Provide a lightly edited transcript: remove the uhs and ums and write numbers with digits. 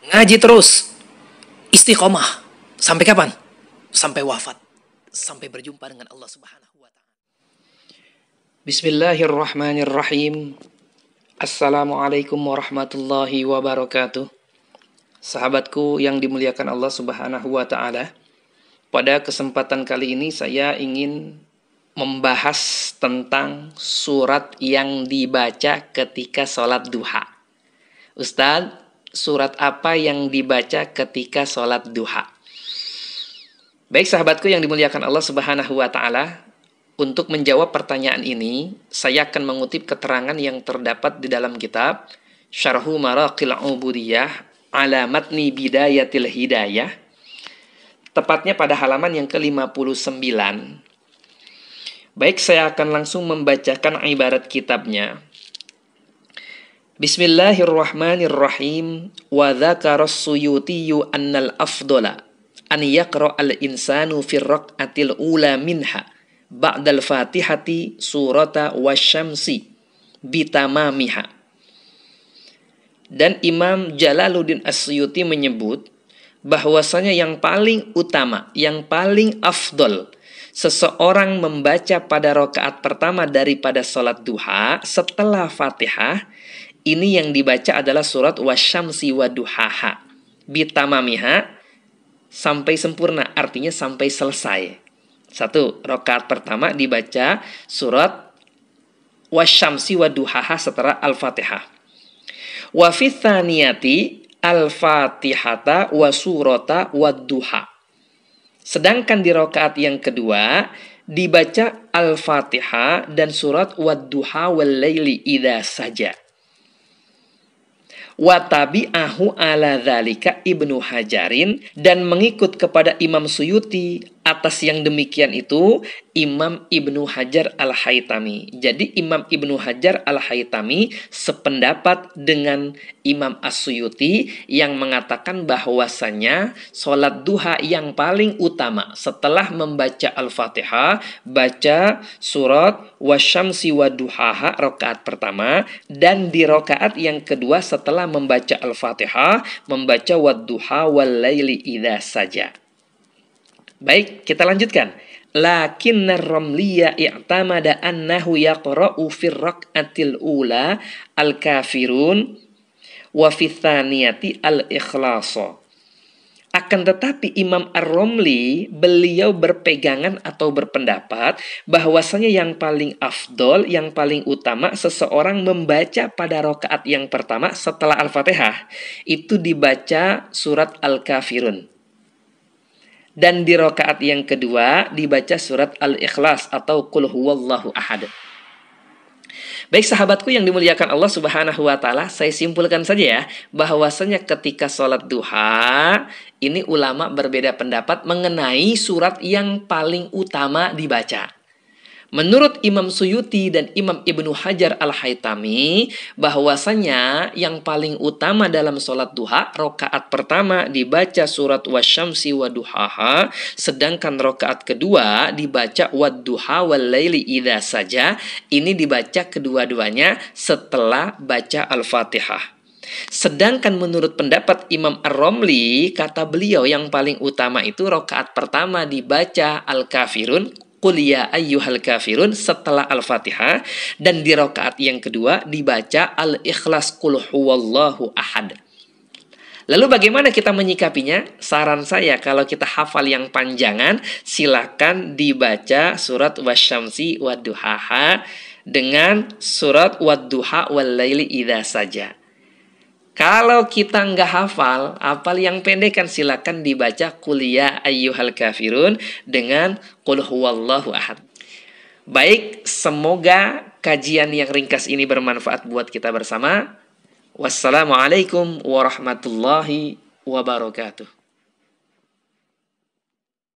Ngaji terus, istiqomah. Sampai kapan? Sampai wafat. Sampai berjumpa dengan Allah Subhanahu wa Ta'ala. Bismillahirrahmanirrahim. Assalamualaikum warahmatullahi wabarakatuh. Sahabatku yang dimuliakan Allah Subhanahu wa Ta'ala, pada kesempatan kali ini saya ingin membahas tentang surat yang dibaca ketika sholat duha. Ustadz, surat apa yang dibaca ketika sholat duha? Baik sahabatku yang dimuliakan Allah Subhanahu wa Ta'ala, untuk menjawab pertanyaan ini, saya akan mengutip keterangan yang terdapat di dalam kitab Syarhu Maraqil Ubudiyah ala Matni Bidayatil Hidayah, tepatnya pada halaman yang ke-59. Baik, saya akan langsung membacakan ibarat kitabnya. Bismillahirrahmanirrahim. Wa dzakara as-Suyutiyu annal afdala an yaqra al-insanu fi raq'atil ula minha ba'dal fatihati surata wasyamsi bitamamiha. Dan Imam Jalaluddin As-Suyuti menyebut bahwasanya yang paling utama, yang paling afdol seseorang membaca pada rakaat pertama daripada sholat duha setelah Fatihah, ini yang dibaca adalah surat wasyamsi waduhaha bitamamiha, sampai sempurna, artinya sampai selesai. Satu, rakaat pertama dibaca surat wasyamsi waduhaha setelah al-Fatihah. Wa fi tsaniyati al-Fatihata wa surata wadduha. Sedangkan di rakaat yang kedua dibaca al-Fatihah dan surat wadduha wal laili idza saja. Wa tabi'ahu ala dzalika Ibnu Hajarin, dan mengikut kepada Imam Suyuti atas yang demikian itu Imam Ibnu Hajar Al-Haytami. Jadi Imam Ibnu Hajar Al-Haytami sependapat dengan Imam As-Suyuti yang mengatakan bahwasanya sholat duha yang paling utama setelah membaca Al-Fatihah, baca surat wasyamsi waduhaha rakaat pertama, dan di rakaat yang kedua setelah membaca Al-Fatihah membaca wadduha wal laili idza saja. Baik, kita lanjutkan. Lakinna Ramliya i'tamada annahu yaqra'u fi raq'atil ula al-kafirun wa fi tsaniyati al-ikhlasa. Akan tetapi Imam Ar-Ramli beliau berpegangan atau berpendapat bahwasanya yang paling afdol, yang paling utama seseorang membaca pada rakaat yang pertama setelah Al-Fatihah itu dibaca surat Al-Kafirun. Dan di rakaat yang kedua dibaca surat Al-Ikhlas atau Qul huwallahu ahad. Baik sahabatku yang dimuliakan Allah Subhanahu wa Ta'ala, saya simpulkan saja ya, bahwasanya ketika sholat duha ini ulama berbeda pendapat mengenai surat yang paling utama dibaca. Menurut Imam Suyuti dan Imam Ibnu Hajar Al-Haytami, bahwasanya yang paling utama dalam sholat duha, rakaat pertama dibaca surat wasyamsi waduhaha, sedangkan rakaat kedua dibaca wadduha wal laili idza saja. Ini dibaca kedua-duanya setelah baca Al-Fatihah. Sedangkan menurut pendapat Imam Ar-Ramli, kata beliau yang paling utama itu rakaat pertama dibaca Al-Kafirun, Qul ya ayyuhal kafirun setelah Al-Fatihah, dan di rakaat yang kedua dibaca Al-Ikhlas Qul huwallahu ahad. Lalu bagaimana kita menyikapinya? Saran saya kalau kita hafal yang panjangan, silakan dibaca surat wasyamsi waduhaha dengan surat wadduha wal laili idza saja. Kalau kita nggak hafal yang pendek kan silakan dibaca Qul ya ayyuhal kafirun dengan Qul huwallahu ahad. Baik, semoga kajian yang ringkas ini bermanfaat buat kita bersama. Wassalamualaikum warahmatullahi wabarakatuh.